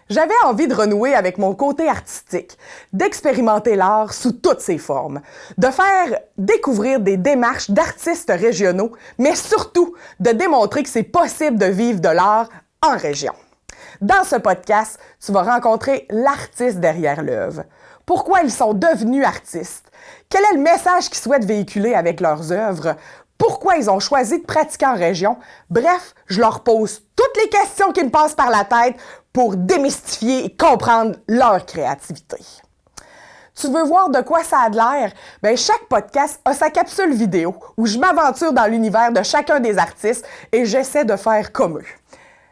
J'avais envie de renouer avec mon côté artistique, d'expérimenter l'art sous toutes ses formes, de faire découvrir des démarches d'artistes régionaux, mais surtout de démontrer que c'est possible de vivre de l'art en région. Dans ce podcast, tu vas rencontrer l'artiste derrière l'œuvre. Pourquoi ils sont devenus artistes? Quel est le message qu'ils souhaitent véhiculer avec leurs œuvres? Pourquoi ils ont choisi de pratiquer en région? Bref, je leur pose toutes les questions qui me passent par la tête pour démystifier et comprendre leur créativité. Tu veux voir de quoi ça a de l'air? Bien, chaque podcast a sa capsule vidéo où je m'aventure dans l'univers de chacun des artistes et j'essaie de faire comme eux.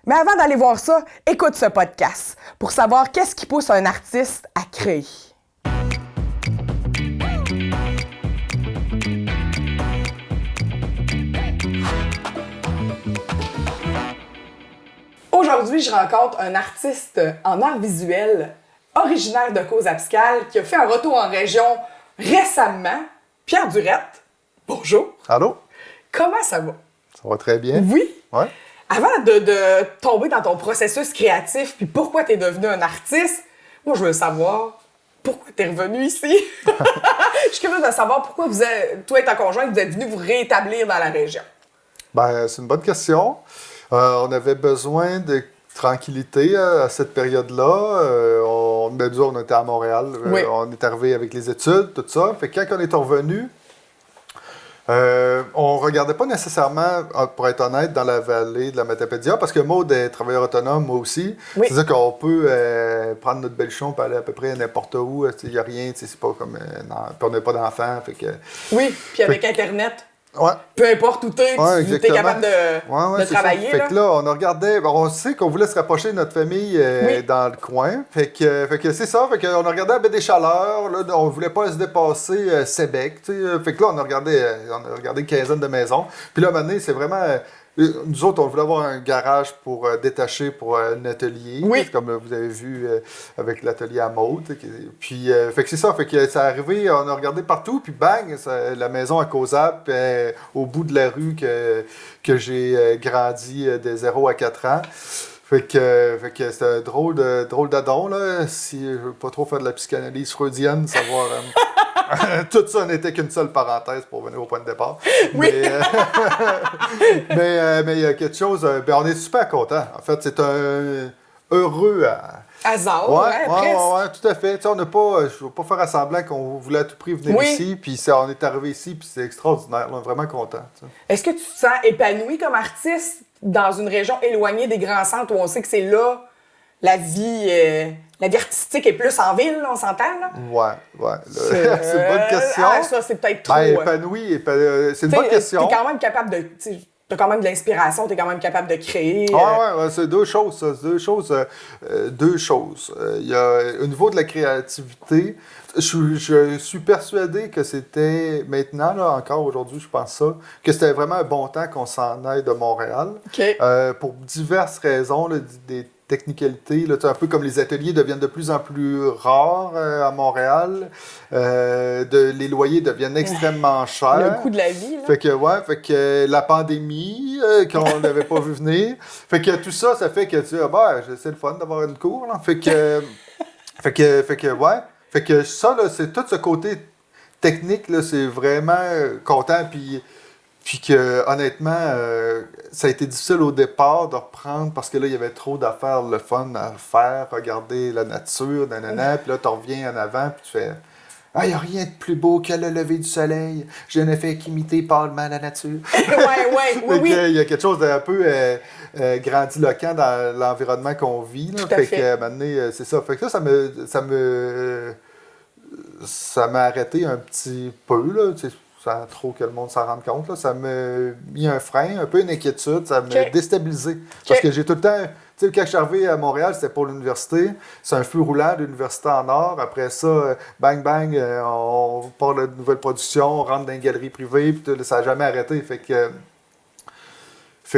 Mais avant d'aller voir ça, écoute ce podcast pour savoir qu'est-ce qui pousse un artiste à créer. Aujourd'hui, je rencontre un artiste en art visuel originaire de Causa-Piscale qui a fait un retour en région récemment. Pierre Durette, bonjour. Allô? Comment ça va? Ça va très bien. Oui? Ouais. Avant de tomber dans ton processus créatif puis pourquoi tu es devenu un artiste, moi, je veux savoir pourquoi tu es revenu ici. Je suis curieuse de savoir pourquoi toi et ta conjointe, vous êtes venus vous rétablir dans la région. Ben, c'est une bonne question. On avait besoin de tranquillité à cette période-là. On était à Montréal. Oui. On est arrivé avec les études, tout ça. Fait que quand on est revenu, on regardait pas nécessairement, pour être honnête, dans la vallée de la Matapédia, parce que Maud est travailleur autonome, moi aussi. Oui. C'est-à-dire qu'on peut prendre notre belchon et aller à peu près n'importe où. Il n'y a rien, c'est pas comme... puis on n'a pas d'enfants, fait que... Oui, puis avec Internet, Ouais. peu importe où tu es, tu es capable de travailler. Fait que là, on a regardé, on sait qu'on voulait se rapprocher de notre famille dans le coin. Fait que c'est ça, fait qu'on a regardé à Baie des Chaleurs, là, on voulait pas se dépasser Sébec, tu sais. Fait que là, on a regardé une quinzaine de maisons. Puis là, maintenant, c'est vraiment... nous autres, on voulait avoir un garage pour détacher pour un atelier, oui. Comme vous avez vu avec l'atelier à Maud. Puis, fait que c'est ça, fait que c'est arrivé, on a regardé partout, puis bang, la maison à Causap, au bout de la rue que j'ai grandi de 0 à 4 ans. Fait que c'est un drôle d'adon, là. Si je veux pas trop faire de la psychanalyse freudienne, savoir... tout ça n'était qu'une seule parenthèse pour venir au point de départ. Oui. Mais il y a quelque chose... on est super contents. En fait, c'est un heureux... hasard, ouais, tout à fait. Tu sais, je ne veux pas faire semblant qu'on voulait à tout prix venir ici, puis on est arrivé ici, puis c'est extraordinaire. On est vraiment contents. Est-ce que tu te sens épanoui comme artiste dans une région éloignée des grands centres où on sait que c'est là la vie artistique est plus en ville, on s'entend, là? Ouais. C'est une bonne question. Ça, c'est peut-être trop... épanoui, c'est une bonne question. T'es quand même capable de... T'as quand même de l'inspiration, t'es quand même capable de créer. Ouais, c'est deux choses, ça. C'est deux choses. Il y a, au niveau de la créativité, je suis persuadé que c'était, maintenant, là, encore aujourd'hui, je pense ça, que c'était vraiment un bon temps qu'on s'en aille de Montréal. OK. Pour diverses raisons, là, des technicalités, là, un peu comme les ateliers deviennent de plus en plus rares à Montréal, les loyers deviennent extrêmement chers. Le coût de la vie, là. Fait que la pandémie qu'on n'avait pas vu venir, fait que tout ça, ça fait que c'est le fun d'avoir une cour, là. Fait que ça, là, c'est tout ce côté technique, là, c'est vraiment content, puis que, honnêtement, ça a été difficile au départ de reprendre parce que là, il y avait trop d'affaires, le fun à faire, regarder la nature, nanana, puis là, tu reviens en avant, puis tu fais « Ah, il n'y a rien de plus beau que le lever du soleil. Je ne fais qu'imiter pâlement la nature. » Oui. Il y a quelque chose d'un peu grandiloquent dans l'environnement qu'on vit. Là. Tout à fait. Que, maintenant, c'est ça. Fait que ça m'a arrêté un petit peu, là, sans trop que le monde s'en rende compte. Là. Ça m'a mis un frein, un peu une inquiétude. Ça m'a déstabilisé. Parce que j'ai tout le temps... Tu sais, quand je suis arrivé à Montréal, c'était pour l'université. C'est un feu roulant d'université en or. Après ça, bang, on part de nouvelles productions, on rentre dans une galerie privée, puis ça n'a jamais arrêté. Fait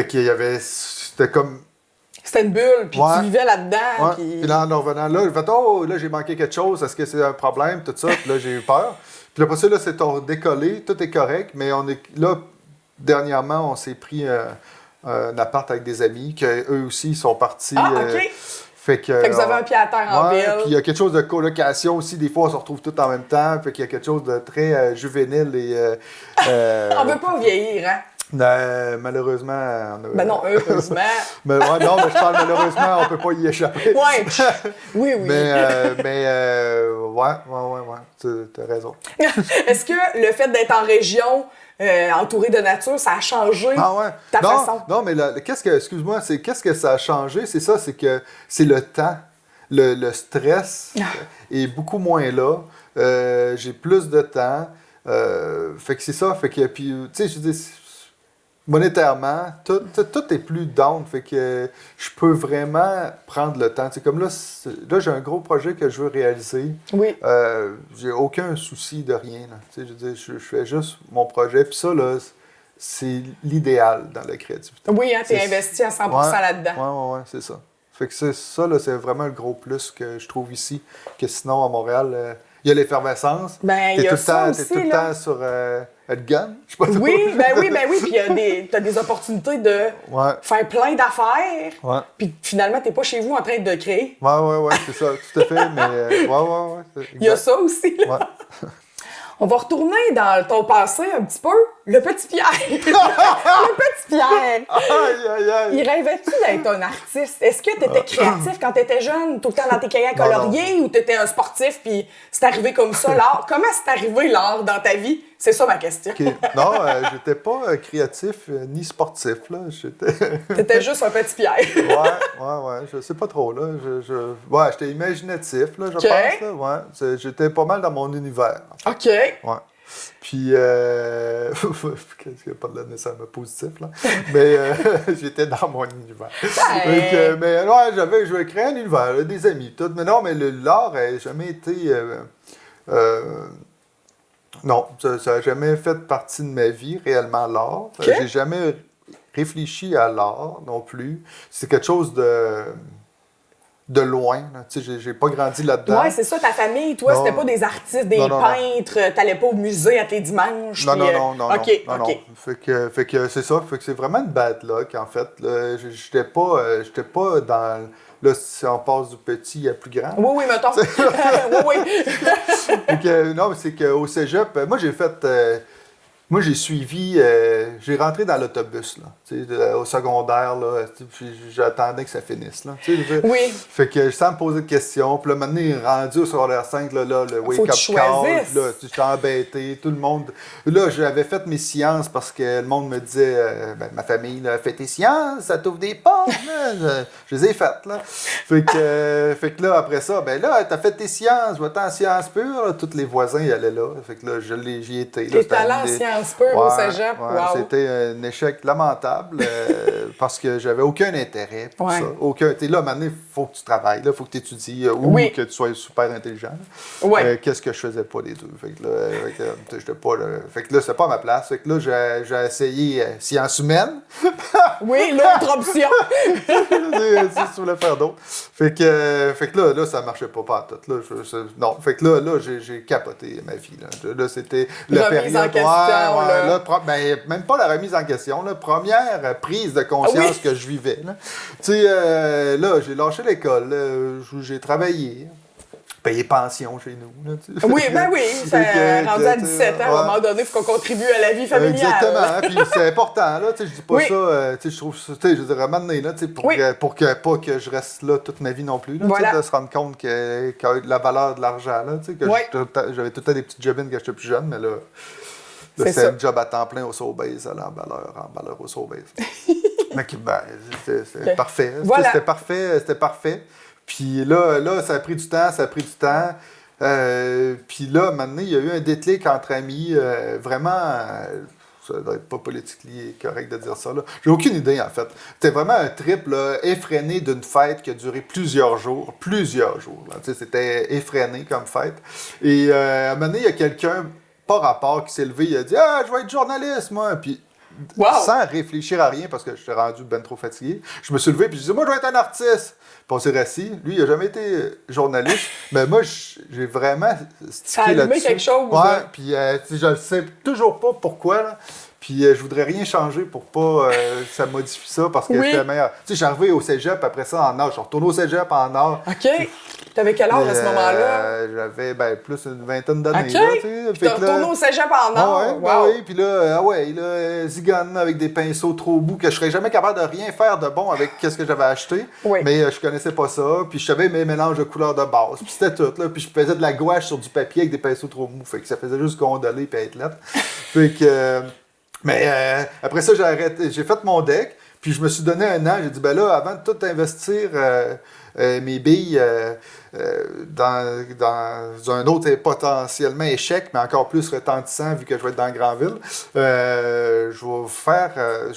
qu'il y avait... C'était comme... C'était une bulle, puis tu vivais là-dedans. Ouais. Puis là, en revenant là, là, j'ai manqué quelque chose. Est-ce que c'est un problème, tout ça? Puis là, j'ai eu peur. Puis après ça, là, c'est décollé, tout est correct, mais on est là, dernièrement, on s'est pris un appart avec des amis, qu'eux aussi, ils sont partis. OK. Fait que Fait que vous avez un pied à terre en ouais, ville. puis il y a quelque chose de colocation aussi. Des fois, on se retrouve tous en même temps. Fait qu'il y a quelque chose de très juvénile et... On veut pas vieillir, hein? Malheureusement... on a- Ben non, heureusement. mais, ouais, non, mais je parle malheureusement, on peut pas y échapper. Ouais. Oui, oui. Ouais, t'as raison. Est-ce que le fait d'être en région, entouré de nature, ça a changé Ah ouais. ta non, façon? Non, mais excuse-moi, qu'est-ce que ça a changé? C'est ça, c'est que c'est le temps. Le stress est beaucoup moins là. J'ai plus de temps. Fait que c'est ça. Fait que, puis, tu sais, je dis, monétairement, tout est plus down. Fait que je peux vraiment prendre le temps. C'est comme là, j'ai un gros projet que je veux réaliser. Oui. J'ai aucun souci de rien. Là. Tu sais, je veux dire, je fais juste mon projet. Puis ça, là, c'est l'idéal dans la créativité. Oui, hein, t'es investi à 100% là-dedans. Ouais, c'est ça. Fait que ça, là, c'est vraiment le gros plus que je trouve ici. Que sinon, à Montréal, il y a l'effervescence. Ben, il y a ça aussi, t'es tout le temps sur le gun. Je sais pas trop. Oui. Puis t'as des opportunités de faire plein d'affaires. Ouais. Puis finalement, t'es pas chez vous en train de créer. Ouais, c'est ça, tout à fait. Mais ouais. Il y a ça aussi, là. Ouais. On va retourner dans ton passé un petit peu. Le petit Pierre. Le petit Pierre. Aïe. Il rêvait-tu d'être un artiste? Est-ce que tu étais créatif quand tu étais jeune, tout le temps dans tes cahiers à colorier, ou tu étais un sportif puis c'est arrivé comme ça, l'art? Comment c'est arrivé l'art dans ta vie? C'est ça ma question. Okay. Non, j'étais pas créatif ni sportif. Là. T'étais juste un petit Pierre. Ouais. Je sais pas trop. Là. Ouais, j'étais imaginatif, là, je pense. Là. Ouais. J'étais pas mal dans mon univers. OK. Ouais. Puis, qu'est-ce qu'il n'y a pas de nécessairement positif, là. Mais j'étais dans mon univers. Donc, mais ouais, je vais créer un univers, là, des amis, tout. Mais non, mais l'art n'a jamais été. Non, ça n'a jamais fait partie de ma vie, réellement, l'art. Okay. J'ai jamais réfléchi à l'art non plus. C'est quelque chose de loin. Tu sais, j'ai pas grandi là-dedans. Ouais, c'est ça, ta famille, toi, c'était pas des artistes, des peintres, t'allais pas au musée à tes dimanches. Non. OK. Fait que c'est ça, fait que c'est vraiment une bad luck, en fait. J'étais pas dans... Là, si on passe du petit à plus grand. Oui, mettons. oui. Fait que, non, mais c'est qu'au cégep, moi, j'ai suivi, j'ai rentré dans l'autobus, là, au secondaire, là, puis j'attendais que ça finisse, là. Oui. Fait que sans me poser de questions, puis là, maintenant, rendu au secondaire 5, là, le wake-up call, là, j'étais embêté, tout le monde... Là, j'avais fait mes sciences parce que le monde me disait, ma famille, là, fais tes sciences, ça t'ouvre des portes, là. Je les ai faites, là. Fait que là, après ça, ben là, t'as fait tes sciences, va-t'en en sciences pures, là. Tous les voisins, ils allaient là. Fait que là, j'y étais. T'es talent en sciences pures au cégep, wow. C'était un échec lamentable parce que j'avais aucun intérêt pour ça. Là, maintenant, il faut que tu travailles, il faut que tu étudies ou que tu sois super intelligent. Qu'est-ce que je faisais pas les deux? Fait que là, j'étais pas là. Fait que là, c'était pas ma place. Fait que là, j'ai essayé sciences humaines. Oui, l'autre option. Si tu voulais faire d'autres. Fait que là, ça marchait pas tout. Là, non. Fait que là, j'ai capoté ma vie. Là, c'était la période. En question, même pas la remise en question. La première prise de conscience que je vivais. Tu sais, là, j'ai lâché l'école. J'ai travaillé. Payé pension chez nous. Là, oui, ça rendu à 17 ans, à un moment donné, il faut qu'on contribue à la vie familiale. Exactement, puis c'est important, là, je dis pas ça, je trouve ça, je dirais à m'amener, là, pour que pas que je reste là toute ma vie non plus, là, de se rendre compte que la valeur de l'argent, là, que j'avais tout le temps des petites jobines quand j'étais plus jeune, mais là c'était un job à temps plein au Sobeys, à l'emballeur au Sobeys. C'était parfait, c'était parfait. Puis là, ça a pris du temps. Puis là, maintenant, il y a eu un déclic entre amis, vraiment... ça doit être pas politiquement correct de dire ça, là. J'ai aucune idée, en fait. C'était vraiment un trip, là, effréné d'une fête qui a duré plusieurs jours. Là. C'était effréné comme fête. Et à un moment donné, il y a quelqu'un, par rapport, qui s'est levé, il a dit « Ah, je vais être journaliste, moi! » Puis sans réfléchir à rien, parce que j'étais rendu ben trop fatigué, je me suis levé, puis je dis « Moi, je vais être un artiste! » Puis on s'est rassis. Lui, il n'a jamais été journaliste, mais moi, j'ai vraiment ça a allumé quelque chose. Ouais, puis je ne sais toujours pas pourquoi, là. Puis je voudrais rien changer pour pas ça modifie ça parce que c'était meilleur. Tu sais, je suis arrivé au cégep, après ça en art. Je suis retourné au cégep en art. OK. T'avais quel âge à ce moment-là? J'avais plus une vingtaine d'années. OK. Là, puis t'es retourné au cégep en art. Oui. Puis là, zigonne avec des pinceaux trop beaux que je serais jamais capable de rien faire de bon avec ce que j'avais acheté. Oui. Mais je connaissais pas ça. Puis je savais mes mélanges de couleurs de base. Puis c'était tout. Là. Puis je faisais de la gouache sur du papier avec des pinceaux trop mous. Fait que ça faisait juste gondoler et être lettre. Fait que... Mais après ça, j'ai arrêté. J'ai fait mon deck. Puis je me suis donné un an. J'ai dit, ben là, avant de tout investir mes billes dans un autre potentiellement échec, mais encore plus retentissant vu que je vais être dans Granville, je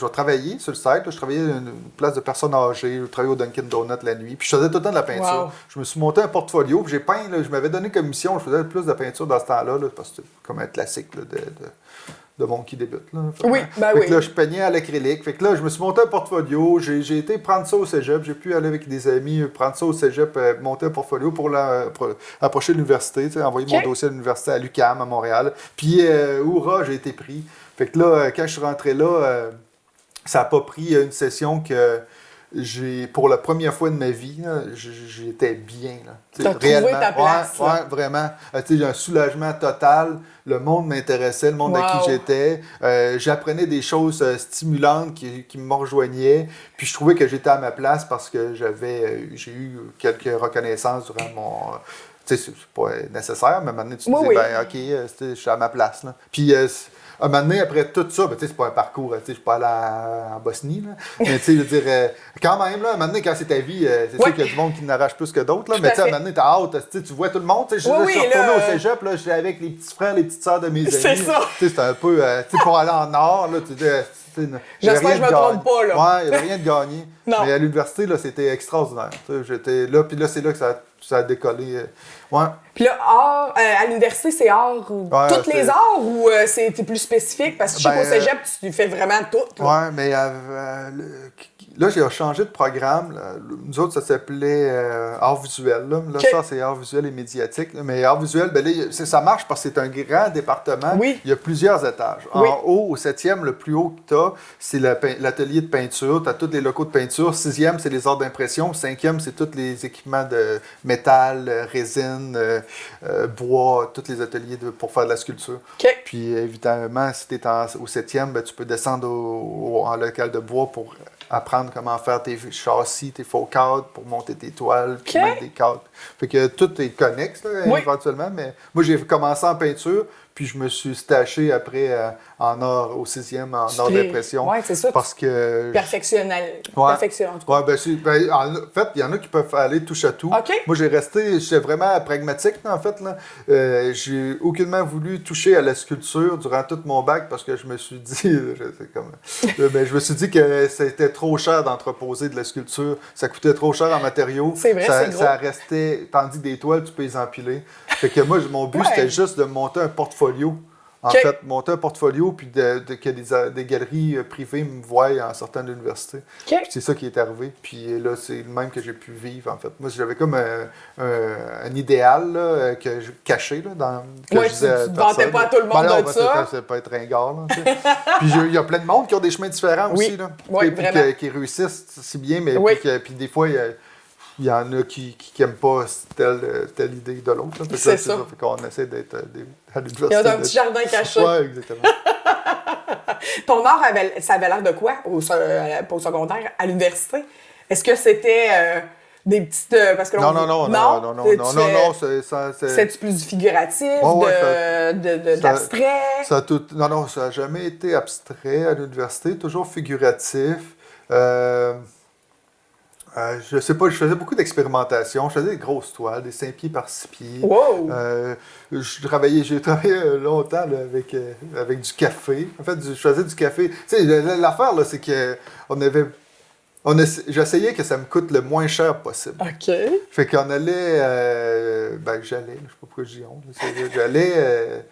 vais travailler sur le site. Là. Je travaillais à une place de personnes âgées. Je travaillais au Dunkin' Donuts la nuit. Puis je faisais tout le temps de la peinture. Wow. Je me suis monté un portfolio. Puis j'ai peint. Là, je m'avais donné comme mission. Je faisais plus de peinture dans ce temps-là. Là, parce que c'est comme un classique là, de monde qui débute. Là, oui, ben fait que là, je peignais à l'acrylique. Fait que là, je me suis monté un portfolio. J'ai été prendre ça au cégep. J'ai pu aller avec des amis, prendre ça au cégep, monter un portfolio pour approcher l'université, envoyer mon dossier à l'université à l'UQAM à Montréal. Puis, hurrah, j'ai été pris. Fait que là, quand je suis rentré là, ça n'a pas pris une session que pour la première fois de ma vie, j'étais bien. T'as trouvé ta place. Ouais, vraiment. J'ai un soulagement total. Le monde m'intéressait, le monde à qui j'étais. J'apprenais des choses stimulantes qui me rejoignaient. Puis je trouvais que j'étais à ma place parce que j'ai eu quelques reconnaissances durant mon... c'est pas nécessaire, mais maintenant tu te dis, ben OK, je suis à ma place. Là. Puis... un moment donné, après tout ça, c'est pas un parcours, je suis pas allé en Bosnie, là. Mais je veux dire, quand même, là, un moment donné, quand c'est ta vie, c'est sûr qu'il y a du monde qui n'arrache plus que d'autres, là, mais un moment donné, t'as hâte, tu vois tout le monde. Je suis retourné au cégep, là, j'étais avec les petits frères, les petites sœurs de mes amis. C'est ça. C'était un peu, pour aller en nord, là, j'espère que je me trompe pas, là. Ouais, il n'y avait rien de gagné. Non. Mais à l'université, là, c'était extraordinaire. J'étais là, puis là, c'est là que ça a décollé. Ouais. Puis là, art, à l'université, c'est art, toutes les arts ou c'est plus spécifique? Parce que je sais qu'au cégep, tu fais vraiment tout. Oui, mais là, j'ai changé de programme. Là. Nous autres, ça s'appelait art visuel. Là, ça, c'est art visuel et médiatique. Là. Mais art visuel, ben là, ça marche parce que c'est un grand département. Oui. Il y a plusieurs étages. Oui. En haut, au 7e, le plus haut que tu as, c'est l'atelier de peinture. Tu as tous les locaux de peinture. 6e, c'est les arts d'impression. 5e, c'est tous les équipements de métal, résine, bois, tous les ateliers pour faire de la sculpture. Okay. Puis évidemment, si tu es au 7e, ben, tu peux descendre en local de bois pour apprendre comment faire tes châssis, tes faux cadres pour monter tes toiles, puis mettre des cadres. Fait que tout est connexe, là, éventuellement. Mais moi, j'ai commencé en peinture, puis je me suis staché après en art au 6e, en art d'impression. Oui, c'est ça. Parce que... Perfectionnel. Ouais. Perfection, en tout cas. Ouais, en fait, il y en a qui peuvent aller touche à tout. Okay. Moi, j'étais vraiment pragmatique, en fait. Là. J'ai aucunement voulu toucher à la sculpture durant tout mon bac parce que je me suis dit, je me suis dit que c'était trop cher d'entreposer de la sculpture. Ça coûtait trop cher en matériaux. C'est vrai, c'est gros. Ça restait, tandis que des toiles, tu peux les empiler. Fait que moi, mon but, c'était juste de monter un portfolio. En fait, monter un portfolio, puis que des galeries privées me voient en sortant de l'université. C'est ça qui est arrivé. Puis là, c'est le même que j'ai pu vivre, en fait. Moi, j'avais comme un idéal là, caché, là, que je disais tu ne vantais pas à tout le monde de ça. Ça peut être ringard, là, puis il y a plein de monde qui ont des chemins différents aussi, là. Oui, puis qui réussissent si bien, mais puis des fois... Il y en a qui n'aiment pas telle idée de l'autre. C'est ça. Fait qu'on essaie d'être à l'université. Il y a un petit jardin caché. Oui, exactement. Ton art, ça avait l'air de quoi au secondaire, à l'université? Est-ce que c'était des petites... parce que non, c'est plus du figuratif, de l'abstrait? Ça n'a jamais été abstrait à l'université, toujours figuratif. Je sais pas, je faisais beaucoup d'expérimentation. Je faisais des grosses toiles, des 5 pieds par 6 pieds. Wow! J'ai travaillé longtemps là, avec du café. En fait, je faisais du café. Tu sais, l'affaire, là, c'est que j'essayais que ça me coûte le moins cher possible. OK. Fait qu'on allait... j'allais, je sais pas pourquoi je dis on. J'allais...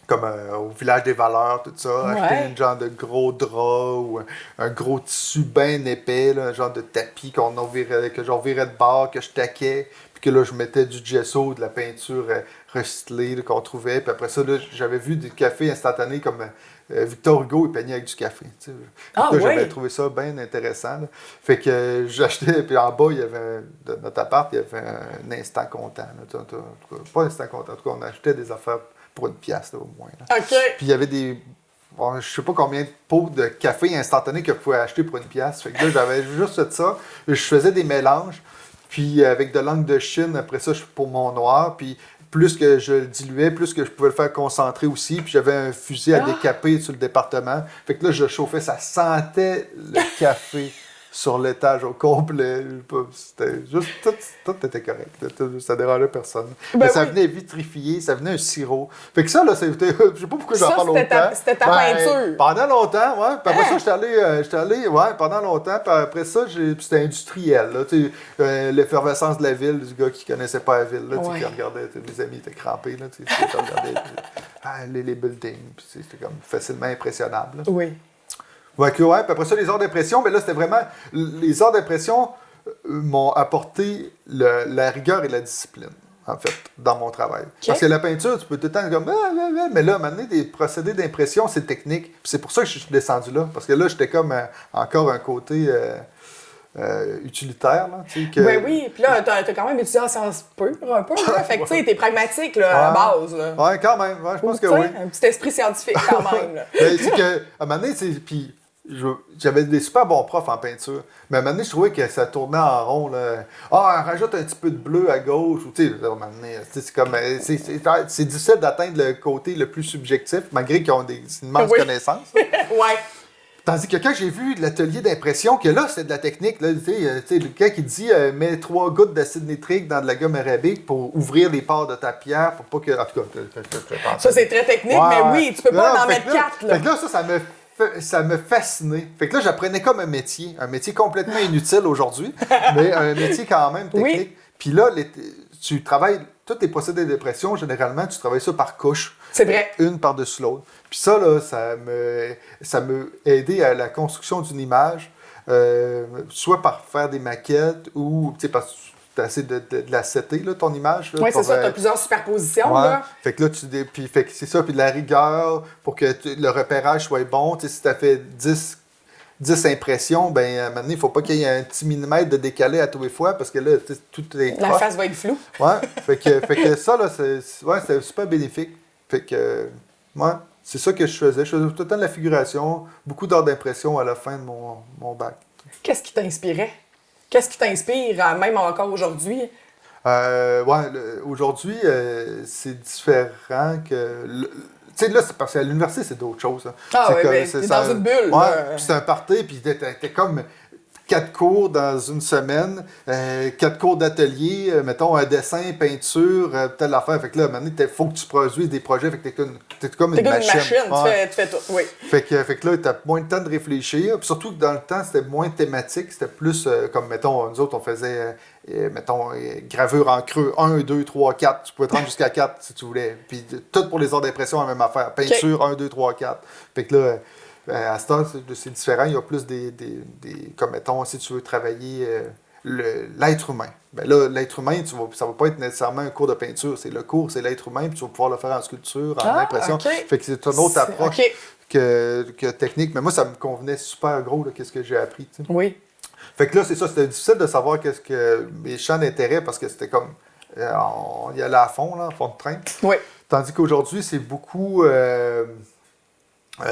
comme au village des valeurs, tout ça, acheter Ouais. un genre de gros drap ou un gros tissu bien épais, là, un genre de tapis que j'envirais de bord, que je taquais, puis que là, je mettais du gesso, de la peinture recyclée là, qu'on trouvait. Puis après ça, là, j'avais vu des cafés instantanés comme Victor Hugo, il peignait avec du café. Tu sais. Ah Là, j'avais oui? trouvé ça bien intéressant. Là. Fait que j'achetais, puis en bas, il y avait, de notre appart, il y avait un instant comptant. Là, en tout cas, pas un instant comptant, en tout cas, on achetait des affaires pour une pièce, là, au moins. Là. OK. Puis il y avait des. Bon, je sais pas combien de pots de café instantané que vous pouvez acheter pour une pièce. Fait que là, j'avais juste fait ça. Je faisais des mélanges. Puis avec de l'encre de Chine, après ça, pour mon noir. Puis plus que je le diluais, plus que je pouvais le faire concentrer aussi. Puis j'avais un fusil à décaper sur le département. Fait que là, je chauffais, ça sentait le café sur l'étage au complet. C'était juste, tout était correct. Ça dérangeait personne. Ben Mais ça oui. venait vitrifié, ça venait un sirop. Fait que ça, là, c'était, je sais pas pourquoi j'en Ça, parle c'était longtemps. c'était ta peinture. Pendant longtemps, ouais. Puis après ça, j'étais allé, ouais, pendant longtemps. Puis après ça, c'était industriel, là. Tu sais, l'effervescence de la ville, du gars qui connaissait pas la ville, là, tu sais, Ouais. qui regardait, mes amis étaient crampés, là, tu sais, qui regardaient les buildings. Puis c'était comme facilement impressionnable, là. Oui. Ouais, puis après ça, les heures d'impression, mais là, c'était vraiment. Les heures d'impression m'ont apporté la rigueur et la discipline, en fait, dans mon travail. Parce que la peinture, tu peux tout le temps comme. Mais là, maintenant, des procédés d'impression, c'est technique. Puis c'est pour ça que je suis descendu là. Parce que là, j'étais comme encore un côté utilitaire, là. Tu sais, que... Ben oui, puis là, t'as quand même étudié en sciences pures un peu, là. Fait que, tu sais, t'es pragmatique, là, à base, là. Ouais, quand même. Ouais, je pense que Tu sais, oui. un petit esprit scientifique, quand même, là. Ben, c'est que, à un moment donné, puis j'avais des super bons profs en peinture, mais à un moment donné, je trouvais que ça tournait en rond, là. Ah, rajoute un petit peu de bleu à gauche, ou tu sais, à un moment donné, c'est comme, c'est difficile d'atteindre le côté le plus subjectif, malgré qu'ils ont des immenses Oui. connaissances. Ouais. Tandis que quand j'ai vu l'atelier d'impression, que là, c'est de la technique, là, tu sais, le gars qui dit mets 3 gouttes d'acide nitrique dans de la gomme arabique pour ouvrir les pores de ta pierre, pour pas que. En tout cas, Ça, c'est très technique, ouais, mais ouais. oui, tu peux pas Non, en fait mettre que là- 4, là. Fait que là, ça me fascinait. Fait que là, j'apprenais comme un métier complètement inutile aujourd'hui, mais un métier quand même technique. Oui. Puis là, tu travailles, tous tes procédés d'impression, généralement, tu travailles ça par couche. C'est vrai. Une par-dessus l'autre. Puis ça, là, ça m'a aidé à la construction d'une image, soit par faire des maquettes ou, tu sais, parce que tu as assez de la setter, là, ton image. Là, Oui, c'est pour, ça, t'as plusieurs superpositions, ouais. là. Fait que là, puis fait que c'est ça, puis de la rigueur pour que le repérage soit bon. Tu sais, si tu as fait 10 impressions, ben à un moment donné, il ne faut pas qu'il y ait un petit millimètre de décalé à tous les fois parce que là, tout est La croche. face va être floue. Ouais, fait que ça, là, c'est super bénéfique. Fait que, ouais, c'est ça que je faisais. Je faisais tout le temps de la figuration, beaucoup d'heures d'impression à la fin de mon bac. Qu'est-ce qui t'inspirait? Qu'est-ce qui t'inspire, même encore aujourd'hui? Aujourd'hui, c'est différent que. Tu sais, là, c'est parce qu'à l'université, c'est d'autres choses. Là. Ah C'est ouais, comme- ben, c'est t'es ça- dans une bulle, Ouais, là. puis c'est un party, puis t'es comme 4 cours dans une semaine, 4 cours d'atelier, mettons un dessin, peinture, telle affaire. Fait que là, à un moment donné, il faut que tu produises des projets, fait que t'es comme T'es une comme une machine. machine, Ouais. tu fais tout, oui. Fait que là, t'as moins de temps de réfléchir. Puis surtout que dans le temps, c'était moins thématique. C'était plus comme, mettons, nous autres, on faisait, mettons, gravure en creux 1, 2, 3, 4. Tu pouvais te rendre jusqu'à 4 si tu voulais. Puis tout pour les heures d'impression, la même affaire. Peinture 1, 2, 3, 4. Fait que là, à ce temps, c'est différent. Il y a plus comme, mettons, si tu veux travailler l'être humain. Ben là, l'être humain, ça va pas être nécessairement un cours de peinture. C'est le cours, c'est l'être humain, puis tu vas pouvoir le faire en sculpture, en impression. OK. Fait que c'est une autre approche OK. que technique. Mais moi, ça me convenait super gros, là, qu'est-ce que j'ai appris. Tu sais. Oui. Fait que là, c'est ça, c'était difficile de savoir qu'est-ce que mes champs d'intérêt, parce que c'était comme, on y allait à fond, là, en fond de train. Oui. Tandis qu'aujourd'hui, c'est beaucoup quand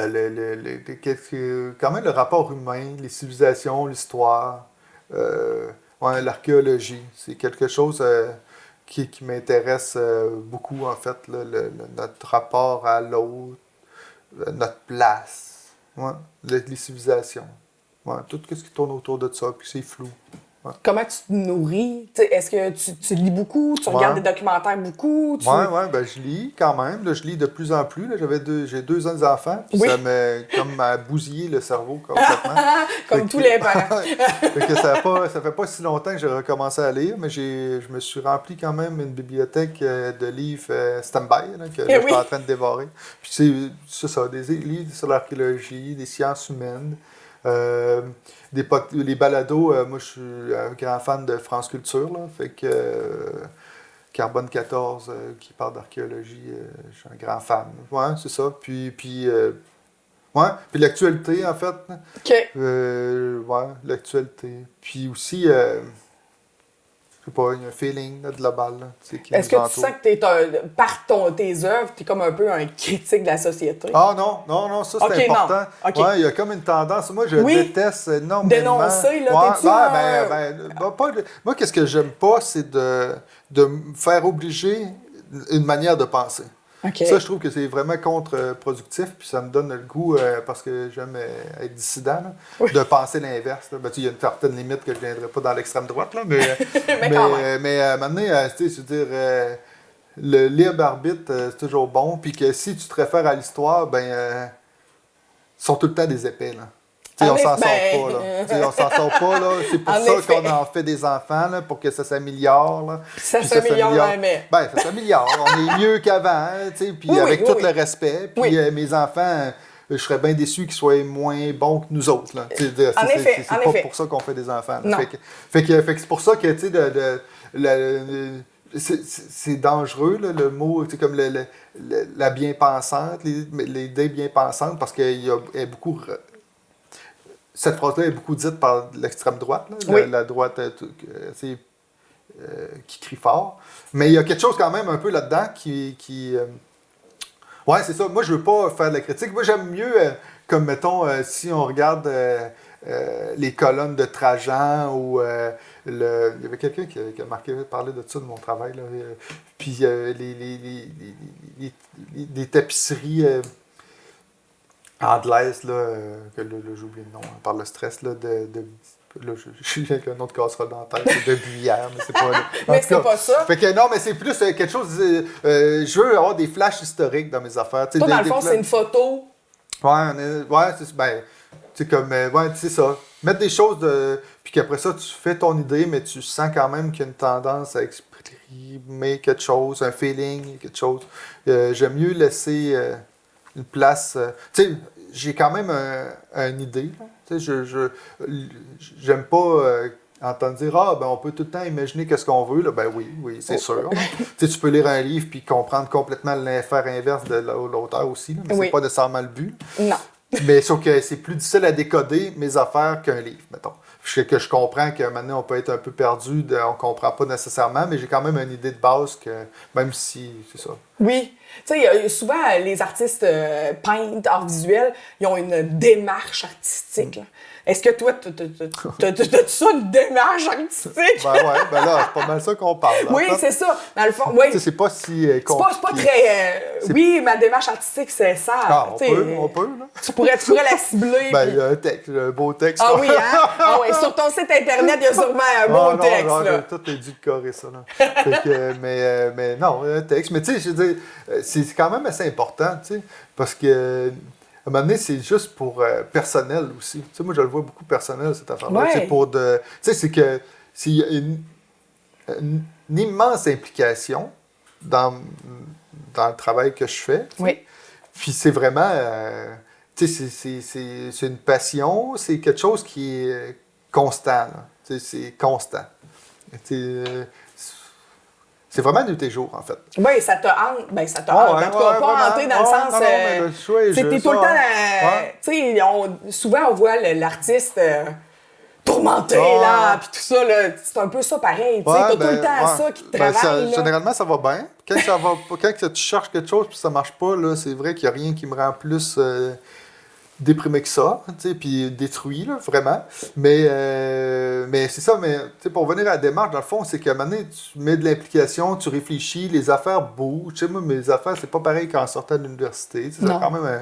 même le rapport humain, les civilisations, l'histoire, l'archéologie. C'est quelque chose qui m'intéresse beaucoup, en fait, là, notre rapport à l'autre, notre place, ouais, les civilisations. Ouais, tout ce qui tourne autour de ça, puis c'est flou. Ouais. Comment tu te nourris? T'sais, est-ce que tu lis beaucoup? Tu regardes des documentaires beaucoup? Ouais, ben je lis quand même. Là, je lis de plus en plus. Là. J'ai 2 enfants, puis ça m'a bousillé le cerveau complètement. Comme tous les parents. Fait que ça fait pas si longtemps que j'ai recommencé à lire, mais je me suis rempli quand même une bibliothèque de livres stand-by là, que là, je suis en train de dévorer. Puis c'est ça, des livres sur l'archéologie, des sciences humaines. Les balados, moi je suis un grand fan de France Culture, là, fait que Carbone 14 qui parle d'archéologie, je suis un grand fan. Ouais, c'est ça. Puis l'actualité en fait. OK. Ouais, l'actualité. Puis aussi, je sais pas, il y a un feeling là, global. Là, est-ce que tu sens que par tes œuvres, tu es comme un peu un critique de la société? Ah non, ça c'est important. Okay. Ouais, il y a comme une tendance. Moi, je déteste énormément. Dénoncer, là, moi, qu'est-ce que j'aime pas, c'est de me faire obliger une manière de penser. Okay. Ça, je trouve que c'est vraiment contre-productif, puis ça me donne le goût, parce que j'aime être dissident, là, de penser l'inverse. Ben, il y a une certaine limite que je ne viendrai pas dans l'extrême droite, là, mais maintenant, c'est-à-dire, le libre arbitre, c'est toujours bon, puis que si tu te réfères à l'histoire, ils sont tout le temps des épais, là. On s'en sort pas, là. On s'en sort pas, là. C'est pour ça qu'on en fait des enfants, là, pour que ça s'améliore, là. Ça s'améliore jamais. Ben, ça s'améliore. On est mieux qu'avant, puis avec tout le respect. Puis mes enfants, je serais bien déçu qu'ils soient moins bons que nous autres, là. C'est pas pour ça qu'on fait des enfants. Fait que c'est pour ça que, tu sais, c'est dangereux, là, le mot, c'est comme la bien-pensante, l'idée bien-pensante, parce qu'il y a beaucoup... Cette phrase-là est beaucoup dite par l'extrême droite, là, la droite qui crie fort. Mais il y a quelque chose quand même un peu là-dedans qui ouais, c'est ça. Moi, je veux pas faire de la critique. Moi, j'aime mieux, comme mettons, si on regarde les colonnes de Trajan ou... il y avait quelqu'un qui a parlé de ça, de mon travail. Là, puis les tapisseries... Anglaise, là, que là, j'ai oublié le nom, par le stress, là, là, je suis avec un autre casserole dans la tête, de Bruyère, mais c'est pas... mais c'est pas ça. Fait que non, mais c'est plus quelque chose... je veux avoir des flashs historiques dans mes affaires. Toi, dans le fond, c'est une photo. C'est comme... c'est ça. Mettre des choses puis qu'après ça, tu fais ton idée, mais tu sens quand même qu'il y a une tendance à exprimer quelque chose, un feeling, quelque chose. J'aime mieux laisser... une place... tu sais, j'ai quand même une idée. Tu sais, j'aime pas entendre dire « Ah, ben on peut tout le temps imaginer qu'est-ce qu'on veut. » Ben oui, c'est sûr. Tu sais, tu peux lire un livre puis comprendre complètement l'affaire inverse de l'auteur aussi, là, mais c'est pas nécessairement le but. Non. Mais sauf que c'est plus difficile à décoder mes affaires qu'un livre, mettons. Que je comprends que maintenant on peut être un peu perdu, on comprend pas nécessairement, mais j'ai quand même une idée de base que, même si, c'est ça. Oui. Tu sais, souvent, les artistes peintres, art visuel, ils ont une démarche artistique. Est-ce que toi, t'as ça, une démarche artistique? Ben là, c'est pas mal ça qu'on parle. Oui, c'est ça. Dans le fond, oui. C'est pas si compliqué. C'est pas très... oui, ma démarche artistique, c'est ça. Ah, on peut, là. Tu pourrais la cibler. Ben, il y a un texte, un beau texte. Ah oui, hein? Ah oui, sur ton site Internet, il y a sûrement un beau texte. Non, là. Tout est édulcoré, ça, là. Fait que, mais non, un texte. Mais tu sais, je veux dire, c'est quand même assez important, tu sais, parce que... À un moment donné, c'est juste pour personnel aussi. Tu sais, moi, je le vois beaucoup personnel, cette affaire-là. Ouais. C'est pour de... Tu sais, c'est que s'il y a une immense implication dans le travail que je fais. Oui. Puis c'est vraiment... tu sais, c'est une passion, c'est quelque chose qui est constant. Là. Tu sais, c'est constant. C'est vraiment de tes jours, en fait. Oui, ça te hante. Ben, ça te hante. En tout cas, pas hanté dans le sens. T'es tout le temps. Tu sais, souvent, on voit l'artiste tourmenté, là, puis tout ça. C'est un peu ça pareil. Tu sais, t'as tout le temps ça qui te travaille. Généralement, ça va bien. Quand tu cherches quelque chose et ça marche pas, là, c'est vrai qu'il n'y a rien qui me rend plus déprimé que ça, puis détruit, là, vraiment. Mais c'est ça, mais pour revenir à la démarche, dans le fond, c'est qu'à un moment donné, tu mets de l'implication, tu réfléchis, les affaires bougent. Moi, mes affaires, c'est pas pareil qu'en sortant de l'université. C'est quand même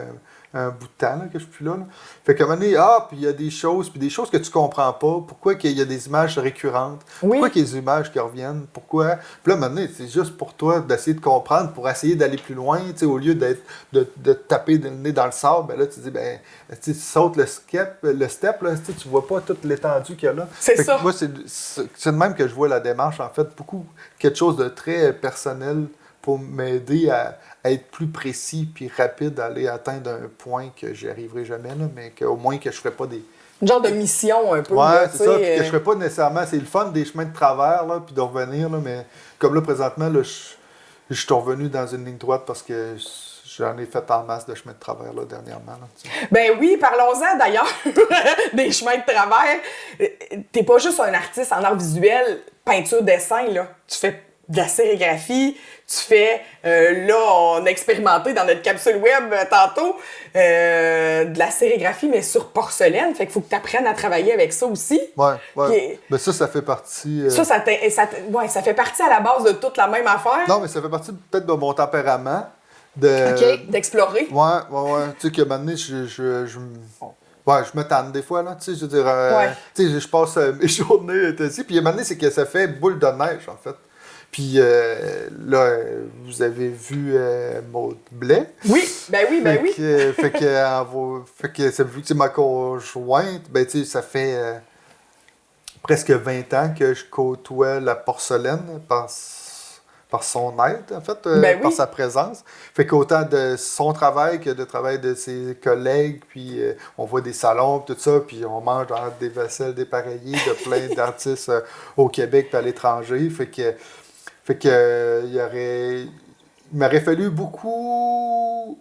un bout de temps là, que je suis plus là. Fait qu'à un moment donné, puis il y a des choses que tu comprends pas. Pourquoi qu'il y a des images récurrentes? Oui. Pourquoi qu'il y a des images qui reviennent? Pourquoi? Puis là, à un moment donné, c'est juste pour toi d'essayer de comprendre, pour essayer d'aller plus loin, au lieu de te taper le nez dans le sable, ben là, tu dis, tu sautes le step, là, tu vois pas toute l'étendue qu'il y a là. C'est fait ça. Que moi, c'est de même que je vois la démarche, en fait, beaucoup, quelque chose de très personnel pour m'aider à être plus précis puis rapide, à aller atteindre un point que j'y arriverai jamais, là, mais qu'au moins que je ne ferai pas des... Une genre de mission un peu. Ouais, là, c'est ça, puis que je ne ferai pas nécessairement... C'est le fun des chemins de travers, là, puis de revenir, là, mais comme là, présentement, là, je suis revenu dans une ligne droite parce que j'en ai fait en masse de chemins de travers, là, dernièrement. Là, ben oui, parlons-en d'ailleurs des chemins de travers. T'es pas juste un artiste en art visuel, peinture, dessin, là. Tu fais de la sérigraphie, tu fais, là, on a expérimenté dans notre capsule web tantôt, de la sérigraphie, mais sur porcelaine. Fait qu'il faut que tu apprennes à travailler avec ça aussi. Ouais. Puis, mais ça fait partie... Ça fait partie à la base de toute la même affaire. Non, mais ça fait partie peut-être de mon tempérament. D'explorer. Ouais. Tu sais, qu'à un moment donné, je me tanne des fois, là. Tu sais, je veux dire, tu sais, je passe mes journées ici. Puis à un moment donné, c'est que ça fait boule de neige, en fait. Puis là, vous avez vu Maud Blais. Oui, ben oui. Fait que ça, vu que c'est ma conjointe, ben tu sais, ça fait presque 20 ans que je côtoie la porcelaine par son aide, en fait, par sa présence. Fait qu'autant de son travail que de travail de ses collègues, puis on voit des salons, tout ça, puis on mange dans des vaisselles dépareillées de plein d'artistes au Québec et à l'étranger. Fait que il m'aurait fallu beaucoup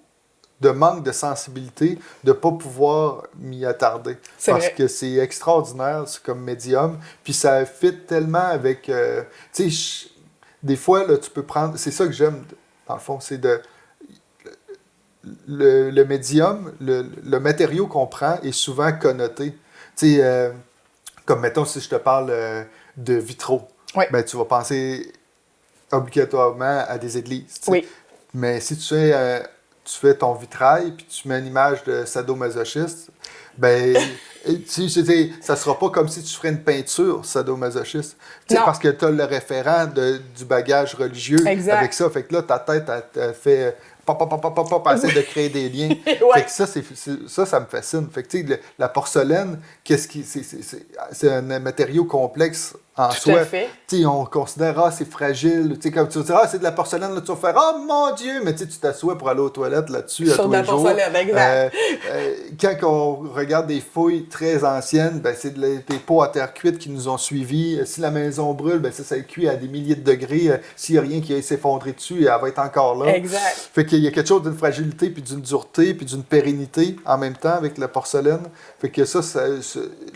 de manque de sensibilité de ne pas pouvoir m'y attarder. Parce que c'est extraordinaire, c'est comme médium. Puis ça fit tellement avec... tu sais, des fois, là, tu peux prendre... C'est ça que j'aime, dans le fond, c'est de... Le médium, le matériau qu'on prend est souvent connoté. Tu sais, comme mettons, si je te parle de vitraux, ben, tu vas penser obligatoirement à des églises. Oui. Mais si tu fais ton vitrail puis tu mets une image de sadomasochiste, ben ça sera pas comme si tu ferais une peinture sadomasochiste. Parce que tu as le référent du bagage religieux avec ça. Fait que là, ta tête elle fait essayer de créer des liens. Fait que ça me fascine. Fait que la porcelaine, c'est un matériau complexe en soi. On considère, c'est fragile. Comme tu vas dire, c'est de la porcelaine, là, tu vas faire, oh mon Dieu, mais tu t'assois pour aller aux toilettes là-dessus à tous les jours. Quand on regarde des fouilles très anciennes, ben, c'est des pots à terre cuite qui nous ont suivis. Si la maison brûle, ben, ça cuit à des milliers de degrés. S'il n'y a rien qui s'effondrer dessus, elle va être encore là. Exact. Fait qu'il y a quelque chose d'une fragilité, puis d'une dureté, puis d'une pérennité en même temps avec la porcelaine. Fait que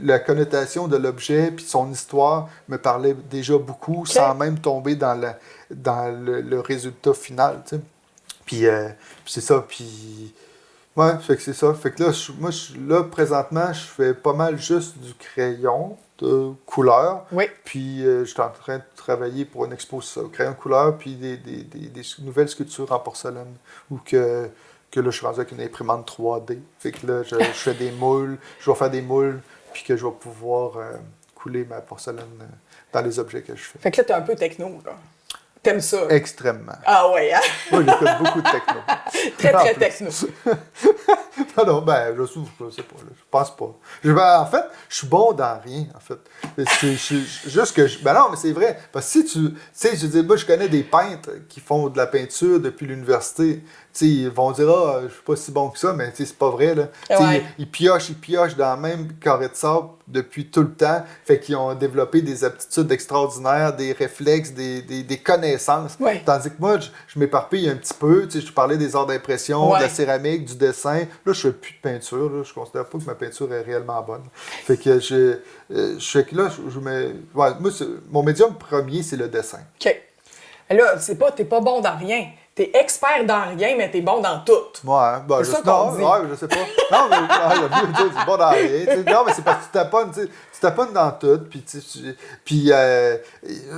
la connotation de l'objet, puis son histoire me parlait déjà beaucoup, sans même tomber dans le résultat final, tu sais. Puis c'est ça, puis... Ouais, fait que c'est ça. Fait que là, présentement, je fais pas mal juste du crayon de couleur. Oui. Puis je suis en train de travailler pour une exposition crayon couleur, puis des nouvelles sculptures en porcelaine. Ou que là, je suis rendu avec une imprimante 3D. Fait que là, je fais des moules, je vais faire des moules, puis que je vais pouvoir couler ma porcelaine dans les objets que je fais. Fait que là, t'es un peu techno, là. T'aimes ça? Extrêmement. Ah ouais, hein? Moi, j'écoute beaucoup de techno. Très techno. Non, ben, je sais pas, je pense pas. En fait, je suis bon dans rien, en fait. C'est juste que... Ben non, mais c'est vrai. Parce que si tu sais, je dis, moi, je connais des peintres qui font de la peinture depuis l'université. T'sais, ils vont dire, je suis pas si bon que ça, mais c'est pas vrai, là. Ils piochent dans le même carré de sable depuis tout le temps. Fait qu'ils ont développé des aptitudes extraordinaires, des réflexes, des connaissances. Ouais. Tandis que moi, je m'éparpille un petit peu. Je parlais des arts d'impression, de la céramique, du dessin. Là, je fais plus de peinture. Là. Je considère pas que ma peinture est réellement bonne. Fait que fais que là, moi, mon médium premier, c'est le dessin. OK. Là, t'es pas bon dans rien. t'es expert dans rien, mais t'es bon dans tout. Ouais, ben, C'est ça qu'on dit. ouais, je sais pas. Non, mais le mieux de dire, c'est bon dans rien. T'sais. Non, mais c'est parce que tu taponnes dans tout. Puis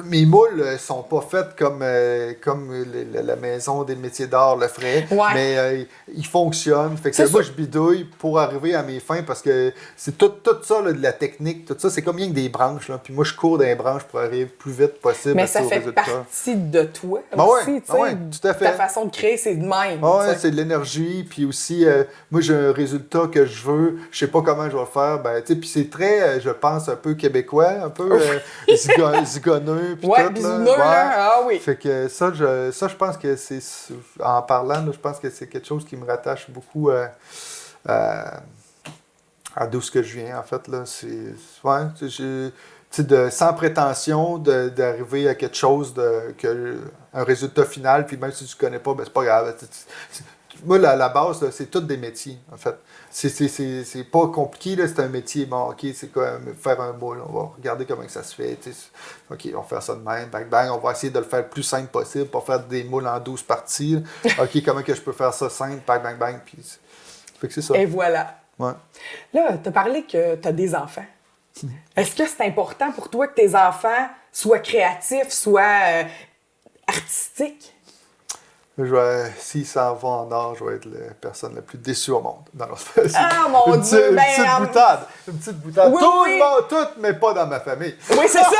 mes moules sont pas faites comme la maison des métiers d'art le ferait. Ouais. Mais ils fonctionnent. Fait que C'est moi, ça. je bidouille pour arriver à mes fins parce que c'est tout ça, là, de la technique, tout ça, c'est comme rien que des branches. Là. Puis moi, je cours dans les branches pour arriver le plus vite possible Mais ça au fait résultat. partie de toi Ben aussi, ouais, tu sais. ouais, tout à fait. Ta façon de créer, c'est de même. Ouais, tu sais. c'est de l'énergie, puis aussi, moi j'ai un résultat que je veux, je sais pas comment je vais le faire, ben tu sais, puis c'est très, je pense, un peu québécois, un peu zigonneux, puis Ouais, tout, bisouneux, là. là. Ah oui. Fait que ça, je pense que c'est, en parlant, là, je pense que c'est quelque chose qui me rattache beaucoup à d'où ce que je viens, en fait, là, ouais, tu sais, sans prétention d'arriver à quelque chose, un résultat final, puis même si tu ne connais pas, ben c'est pas grave. Moi, la base, là, c'est tous des métiers, en fait. C'est pas compliqué, là, c'est un métier. Bon, OK, c'est quoi, faire un moule, on va regarder comment ça se fait. OK, on va faire ça de même, bang, bang, on va essayer de le faire le plus simple possible, pour faire des moules en 12 parties. OK, comment que je peux faire ça simple, bang, bang, bang, puis fait que c'est ça. Et voilà. Ouais. Là, tu as parlé que tu as des enfants. Est-ce que c'est important pour toi que tes enfants soient créatifs, soient artistiques? S'ils s'en vont en art, je vais être la personne la plus déçue au monde. Non, Ah, mon Dieu! Une petite boutade. Une petite boutade. Oui, Tout oui. le monde, tout, mais pas dans ma famille. Oui, c'est ça!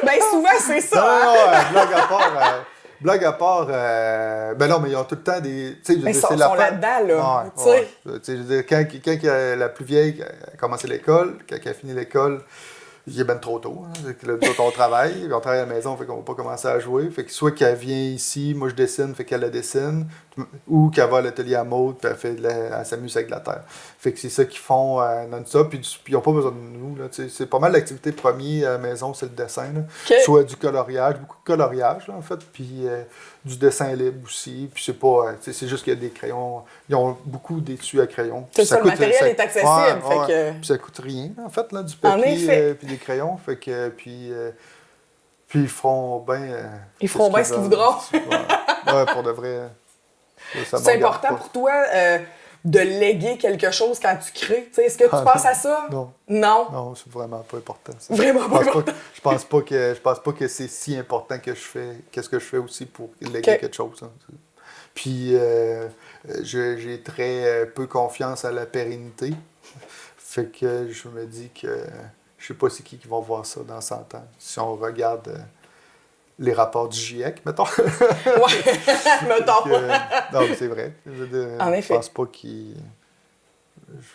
Ben souvent, c'est ça. Non, hein? blague à part. Blague à part, ben non, mais ils ont tout le temps des. Tu sais, Mais ils sont la là-dedans, là. Ouais, tu sais. ouais. Tu sais, je veux dire, quand la plus vieille a commencé l'école, quand elle a fini l'école, il est ben trop tôt. Hein. C'est que là, nous autres, on travaille à la maison, fait qu'on va pas commencer à jouer. Fait que soit qu'elle vient ici, moi je dessine, fait qu'elle la dessine, ou qu'elle va à l'atelier à mode, puis elle s'amuse avec la terre. Fait que c'est ça qu'ils font non-stop, puis ils n'ont pas besoin de nous. Là, c'est pas mal l'activité première à la maison, c'est le dessin. Là. Okay. Soit du coloriage, beaucoup de coloriage, là, en fait, puis du dessin libre aussi. Puis c'est pas, c'est juste qu'il y a des crayons, ils ont beaucoup d'étuis à crayons. C'est ça, le matériel est accessible. Ouais, fait que... Puis ça coûte rien, en fait, là, du En papier puis des crayons. Fait que, puis ils feront bien. Ils feront bien ce qu'ils voudront. Ouais, pour de vrai. C'est important pour toi de léguer quelque chose quand tu crées. T'sais, est-ce que tu penses à ça? Non. Non? Non, c'est vraiment pas important. Ça. Vraiment pas important? Je pense pas que c'est si important que je fais. Qu'est-ce que je fais aussi pour léguer quelque chose. Hein. Puis j'ai très peu confiance à la pérennité. Fait que je me dis que je sais pas c'est qui va voir ça dans 100 ans. Si on regarde les rapports du GIEC, mettons. Ouais, mettons. Non, mais c'est vrai. En effet. Je pense pas qu'il...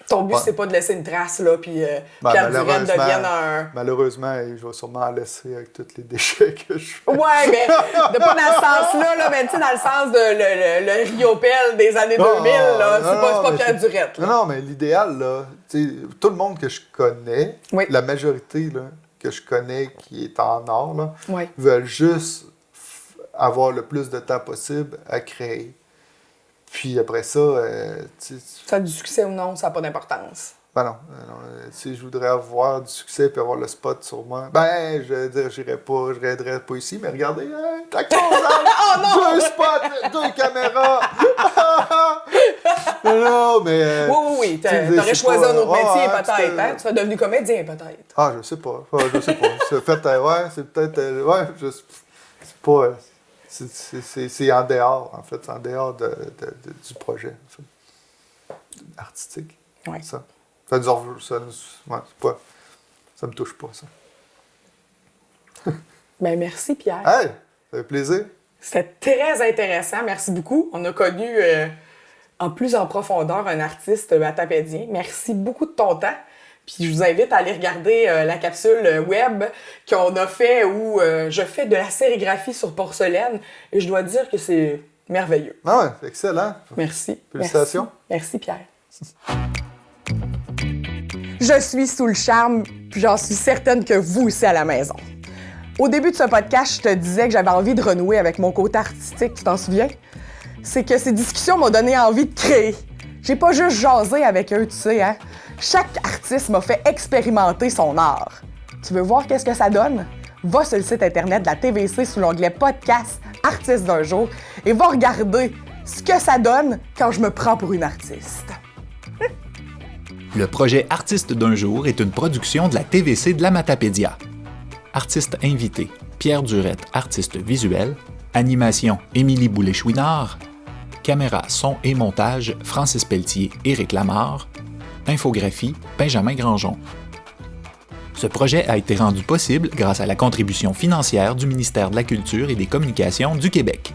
Ton but, c'est pas de laisser une trace, là, puis Pierre Durette devienne un... Malheureusement, je vais sûrement en laisser avec tous les déchets que je fais. Ouais, mais pas dans ce sens-là, là, mais tu sais, dans le sens de le Riopelle des années 2000, là, c'est pas Pierre Durette. Là. Non, mais l'idéal, là, tout le monde que je connais, oui. La majorité, là, que je connais qui est en art, là, oui. veulent juste avoir le plus de temps possible à créer. Puis après ça, ça a du succès ou non, ça n'a pas d'importance. Ben non. Si je voudrais avoir du succès et avoir le spot sur moi, ben, je veux dire, je raiderais pas ici, mais regardez, t'as oh, 2 spots, 2 caméras. Non, mais... Oui, t'aurais choisi un autre métier, peut-être, hein? Tu serais devenu comédien, peut-être. Ah, je sais pas. C'est peut-être... c'est pas... C'est en dehors, en fait. C'est en dehors du projet, en fait. Artistique. Oui. Ça me touche pas, ça. Ben, merci, Pierre. Hey, ça fait plaisir. C'était très intéressant. Merci beaucoup. On a connu en profondeur un artiste matapédien. Merci beaucoup de ton temps. Puis je vous invite à aller regarder la capsule web qu'on a fait où je fais de la sérigraphie sur porcelaine. Et je dois dire que c'est merveilleux. Ah ouais, c'est excellent. Merci. Félicitations. Merci Pierre. Je suis sous le charme, puis j'en suis certaine que vous aussi à la maison. Au début de ce podcast, je te disais que j'avais envie de renouer avec mon côté artistique, tu t'en souviens? C'est que ces discussions m'ont donné envie de créer. J'ai pas juste jasé avec eux, tu sais, hein? Chaque artiste m'a fait expérimenter son art. Tu veux voir qu'est-ce que ça donne? Va sur le site internet de la TVC sous l'onglet Podcast Artistes d'un jour et va regarder ce que ça donne quand je me prends pour une artiste. Le projet Artiste d'un jour est une production de la TVC de la Matapédia. Artistes invités, Pierre Durette, artiste visuel. Animation, Émilie Boulay-Chouinard. Caméra, son et montage, Francis Pelletier, Éric Lamarre. Infographie, Benjamin Grangeon. Ce projet a été rendu possible grâce à la contribution financière du ministère de la Culture et des Communications du Québec.